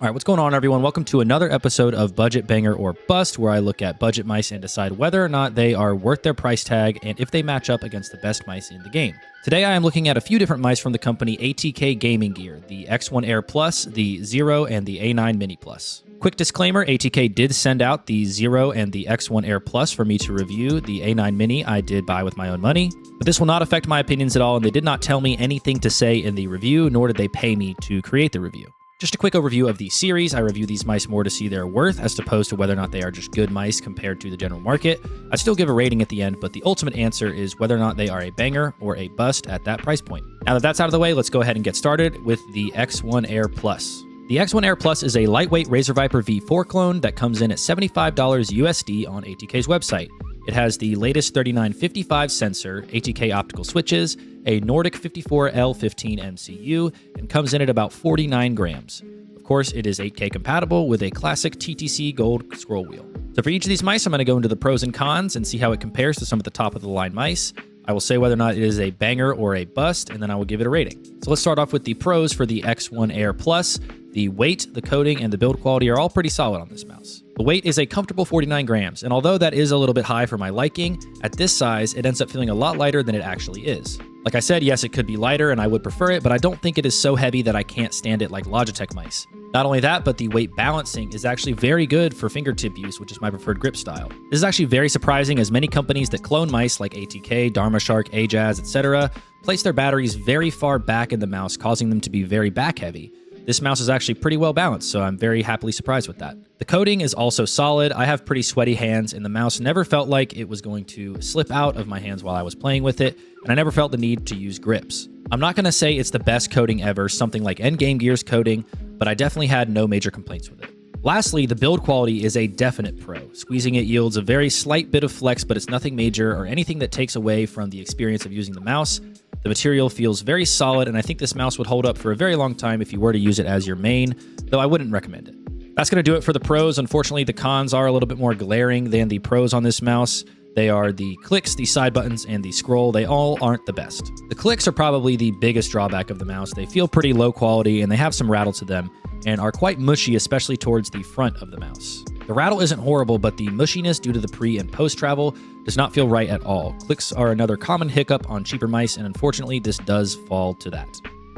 All right, what's going on, everyone? Welcome to another episode of Budget Banger or Bust, where I look at budget mice and decide whether or not they are worth their price tag and if they match up against the best mice in the game. Today, I am looking at a few different mice from the company ATK Gaming Gear, the X1 Air Plus, the Zero, and the A9 Mini Plus. Quick disclaimer, ATK did send out the Zero and the X1 Air Plus for me to review. The A9 Mini I did buy with my own money, but this will not affect my opinions at all, and they did not tell me anything to say in the review, nor did they pay me to create the review. Just a quick overview of the series. I review these mice more to see their worth as opposed to whether or not they are just good mice compared to the general market. I still give a rating at the end, but the ultimate answer is whether or not they are a banger or a bust at that price point. Now that that's out of the way, let's go ahead and get started with the X1 Air Plus. The X1 Air Plus is a lightweight Razor Viper V4 clone that comes in at $75 USD on ATK's website. It has the latest 3955 sensor, ATK optical switches, a Nordic 54L15 MCU, and comes in at about 49 grams. Of course, it is 8K compatible with a classic TTC gold scroll wheel. So for each of these mice, I'm going to go into the pros and cons and see how it compares to some of the top of the line mice. I will say whether or not it is a banger or a bust, and then I will give it a rating. So let's start off with the pros for the X1 Air Plus. The weight, the coating, and the build quality are all pretty solid on this mouse. The weight is a comfortable 49 grams, and although that is a little bit high for my liking, at this size, it ends up feeling a lot lighter than it actually is. Like I said, yes, it could be lighter, and I would prefer it, but I don't think it is so heavy that I can't stand it like Logitech mice. Not only that, but the weight balancing is actually very good for fingertip use, which is my preferred grip style. This is actually very surprising, as many companies that clone mice like ATK, Dharma Shark, Ajaz, etc. place their batteries very far back in the mouse, causing them to be very back heavy. This mouse is actually pretty well balanced, so I'm very happily surprised with that. The coating is also solid. I have pretty sweaty hands, and the mouse never felt like it was going to slip out of my hands while I was playing with it, and I never felt the need to use grips. I'm not going to say it's the best coating ever, something like Game Gear's coating, but I definitely had no major complaints with it. Lastly, the build quality is a definite pro. Squeezing it yields a very slight bit of flex, but it's nothing major or anything that takes away from the experience of using the mouse. The material feels very solid, and I think this mouse would hold up for a very long time if you were to use it as your main, though I wouldn't recommend it. That's going to do it for the pros. Unfortunately, the cons are a little bit more glaring than the pros on this mouse. They are the clicks, the side buttons, and the scroll. They all aren't the best. The clicks are probably the biggest drawback of the mouse. They feel pretty low quality, and they have some rattle to them, and are quite mushy, especially towards the front of the mouse. The rattle isn't horrible, but the mushiness due to the pre- and post-travel does not feel right at all. Clicks are another common hiccup on cheaper mice, and unfortunately, this does fall to that.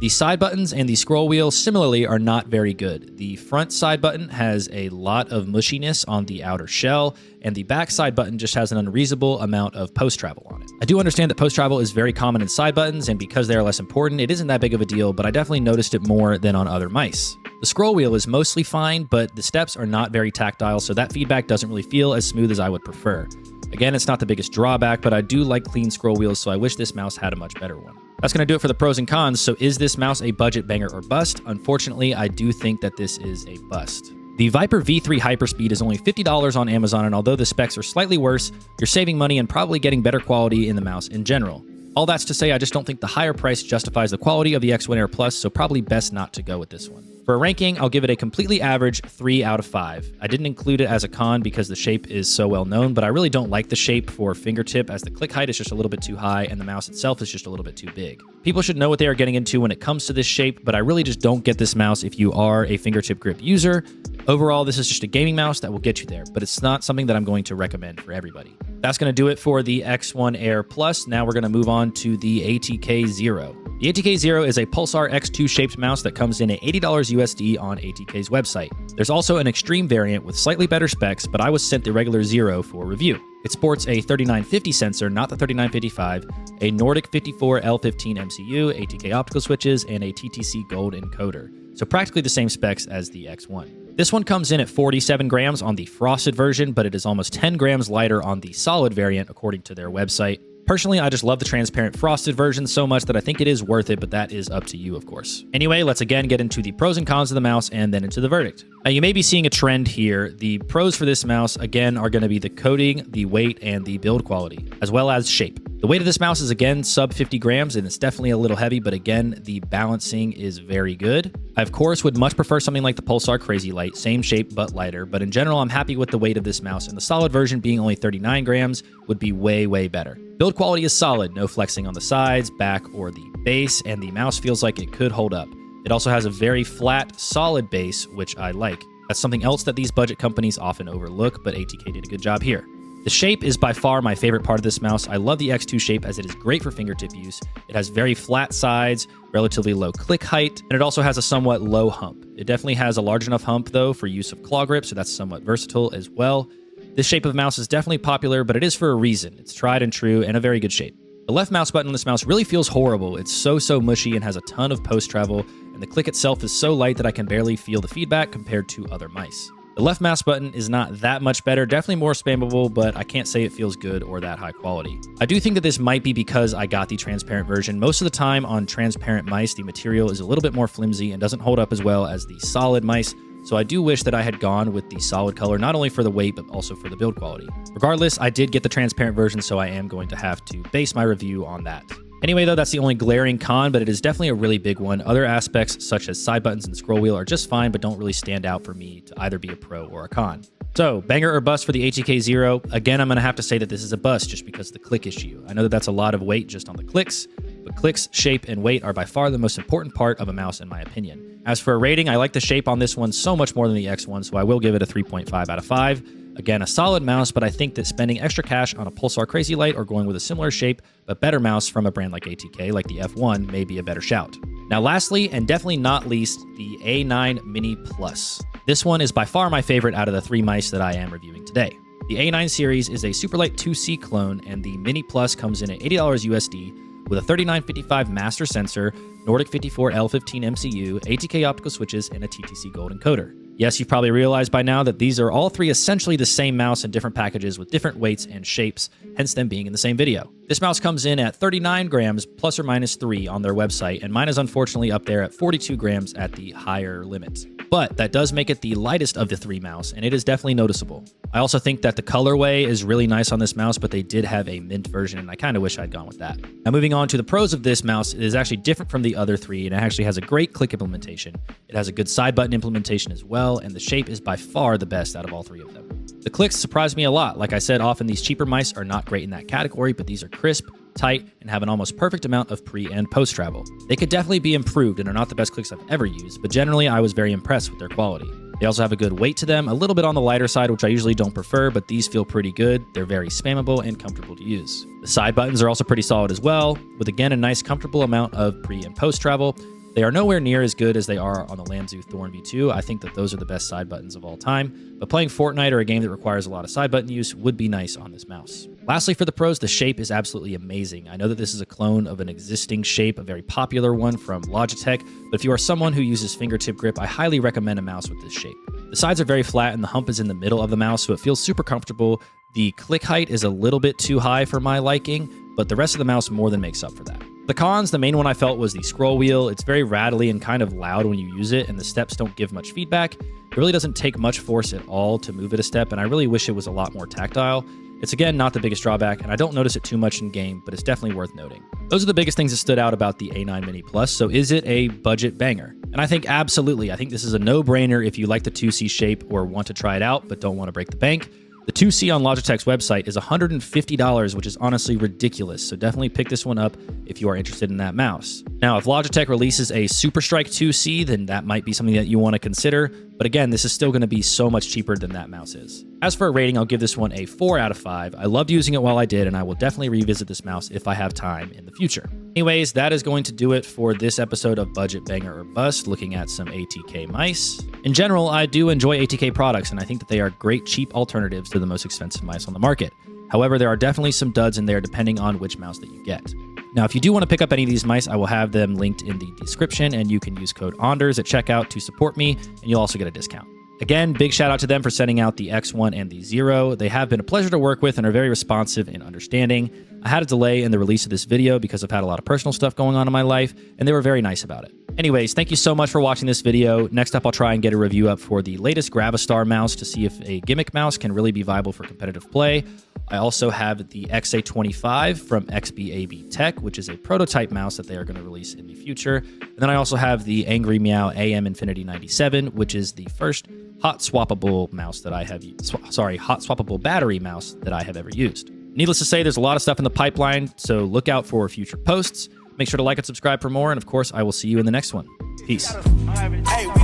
The side buttons and the scroll wheel similarly are not very good. The front side button has a lot of mushiness on the outer shell, and the back side button just has an unreasonable amount of post-travel on it. I do understand that post-travel is very common in side buttons, and because they are less important, it isn't that big of a deal, but I definitely noticed it more than on other mice. The scroll wheel is mostly fine, but the steps are not very tactile, so that feedback doesn't really feel as smooth as I would prefer. Again, it's not the biggest drawback, but I do like clean scroll wheels, so I wish this mouse had a much better one. That's going to do it for the pros and cons. So is this mouse a budget banger or bust? Unfortunately, I do think that this is a bust. The Viper V3 Hyperspeed is only $50 on Amazon, and although the specs are slightly worse, you're saving money and probably getting better quality in the mouse in general. All that's to say, I just don't think the higher price justifies the quality of the X1 Air Plus, so probably best not to go with this one. For a ranking, I'll give it a completely average 3 out of 5. I didn't include it as a con because the shape is so well known, but I really don't like the shape for fingertip, as the click height is just a little bit too high and the mouse itself is just a little bit too big. People should know what they are getting into when it comes to this shape, but I really just don't get this mouse if you are a fingertip grip user. Overall, this is just a gaming mouse that will get you there, but it's not something that I'm going to recommend for everybody. That's going to do it for the X1 Air Plus. Now we're going to move on to the ATK Zero. The ATK Zero is a Pulsar X2 shaped mouse that comes in at $80 USD on ATK's website. There's also an extreme variant with slightly better specs, but I was sent the regular Zero for review. It sports a 3950 sensor, not the 3955, a Nordic 54L15 MCU, ATK optical switches, and a TTC gold encoder. So practically the same specs as the X1. This one comes in at 47 grams on the frosted version, but it is almost 10 grams lighter on the solid variant, according to their website. Personally, I just love the transparent frosted version so much that I think it is worth it, but that is up to you, of course. Anyway, let's again get into the pros and cons of the mouse and then into the verdict. Now, you may be seeing a trend here. The pros for this mouse, again, are going to be the coating, the weight, and the build quality, as well as shape. The weight of this mouse is, again, sub 50 grams, and it's definitely a little heavy, but again, the balancing is very good. I, of course, would much prefer something like the Pulsar Crazy Light, same shape but lighter, but in general, I'm happy with the weight of this mouse, and the solid version being only 39 grams would be way, way better. Build quality is solid, no flexing on the sides, back, or the base, and the mouse feels like it could hold up. It also has a very flat, solid base, which I like. That's something else that these budget companies often overlook, but ATK did a good job here. The shape is by far my favorite part of this mouse. I love the X2 shape as it is great for fingertip use. It has very flat sides, relatively low click height, and it also has a somewhat low hump. It definitely has a large enough hump, though, for use of claw grip, so that's somewhat versatile as well. This shape of mouse is definitely popular, but it is for a reason. It's tried and true and a very good shape. The left mouse button on this mouse really feels horrible. It's so mushy and has a ton of post travel, and the click itself is so light that I can barely feel the feedback compared to other mice. The left mouse button is not that much better, definitely more spammable, but I can't say it feels good or that high quality. I do think that this might be because I got the transparent version. Most of the time on transparent mice, the material is a little bit more flimsy and doesn't hold up as well as the solid mice, so I do wish that I had gone with the solid color, not only for the weight, but also for the build quality. Regardless, I did get the transparent version, so I am going to have to base my review on that. Anyway, though, that's the only glaring con, but it is definitely a really big one. Other aspects, such as side buttons and scroll wheel, are just fine, but don't really stand out for me to either be a pro or a con. So, banger or bust for the ATK Zero? Again, I'm going to have to say that this is a bust just because of the click issue. I know that that's a lot of weight just on the clicks, but clicks, shape, and weight are by far the most important part of a mouse in my opinion. As for a rating, I like the shape on this one so much more than the X1, so I will give it a 3.5 out of 5. Again, a solid mouse, but I think that spending extra cash on a Pulsar Crazy Light or going with a similar shape but better mouse from a brand like ATK, like the F1, may be a better shout. Now lastly, and definitely not least, the A9 Mini Plus. This one is by far my favorite out of the 3 mice that I am reviewing today. The A9 series is a Superlight 2C clone, and the Mini Plus comes in at $80 USD with a 3955 master sensor, Nordic 54 L15 MCU, ATK optical switches, and a TTC gold encoder. Yes, you've probably realized by now that these are all 3 essentially the same mouse in different packages with different weights and shapes, hence them being in the same video. This mouse comes in at 39 grams plus or minus 3 on their website, and mine is unfortunately up there at 42 grams at the higher limit. But that does make it the lightest of the 3 mouse, and it is definitely noticeable. I also think that the colorway is really nice on this mouse, but they did have a mint version, and I kind of wish I'd gone with that. Now moving on to the pros of this mouse, it is actually different from the other 3, and it actually has a great click implementation. It has a good side button implementation as well, and the shape is by far the best out of all 3 of them. The clicks surprised me a lot. Like I said, often these cheaper mice are not great in that category, but these are crisp, tight, and have an almost perfect amount of pre and post travel. They could definitely be improved and are not the best clicks I've ever used, but generally I was very impressed with their quality. They also have a good weight to them, a little bit on the lighter side, which I usually don't prefer, but these feel pretty good. They're very spammable and comfortable to use. The side buttons are also pretty solid as well, with again a nice comfortable amount of pre and post travel. They are nowhere near as good as they are on the Lamzu Thorn V2. I think that those are the best side buttons of all time, but playing Fortnite or a game that requires a lot of side button use would be nice on this mouse. Lastly, for the pros, the shape is absolutely amazing. I know that this is a clone of an existing shape, a very popular one from Logitech, but if you are someone who uses fingertip grip, I highly recommend a mouse with this shape. The sides are very flat and the hump is in the middle of the mouse, so it feels super comfortable. The click height is a little bit too high for my liking, but the rest of the mouse more than makes up for that. The cons, the main one I felt was the scroll wheel. It's very rattly and kind of loud when you use it, and the steps don't give much feedback. It really doesn't take much force at all to move it a step, and I really wish it was a lot more tactile. It's again not the biggest drawback, and I don't notice it too much in game, but it's definitely worth noting. Those are the biggest things that stood out about the A9 Mini Plus, so is it a budget banger? And I think absolutely. I think this is a no-brainer if you like the 2C shape or want to try it out, but don't want to break the bank. The 2C on Logitech's website is $150, which is honestly ridiculous, so definitely pick this one up if you are interested in that mouse. Now, if Logitech releases a Super Strike 2C, then that might be something that you want to consider, but again, this is still going to be so much cheaper than that mouse is. As for a rating, I'll give this one a 4 out of 5. I loved using it while I did, and I will definitely revisit this mouse if I have time in the future. Anyways, that is going to do it for this episode of Budget Banger or Bust, looking at some ATK mice. In general, I do enjoy ATK products, and I think that they are great cheap alternatives to the most expensive mice on the market. However, there are definitely some duds in there depending on which mouse that you get. Now, if you do want to pick up any of these mice, I will have them linked in the description, and you can use code Anders at checkout to support me, and you'll also get a discount. Again, big shout out to them for sending out the X1 and the Zero. They have been a pleasure to work with and are very responsive and understanding. I had a delay in the release of this video because I've had a lot of personal stuff going on in my life, and they were very nice about it. Anyways, thank you so much for watching this video. Next up, I'll try and get a review up for the latest Gravistar mouse to see if a gimmick mouse can really be viable for competitive play. I also have the XA25 from XBAB Tech, which is a prototype mouse that they are going to release in the future. And then I also have the Angry Meow AM Infinity 97, which is the first hot swappable mouse that I have hot swappable battery mouse that I have ever used. Needless to say, there's a lot of stuff in the pipeline, so look out for future posts. Make sure to like and subscribe for more, and of course, I will see you in the next one. Peace. Hey,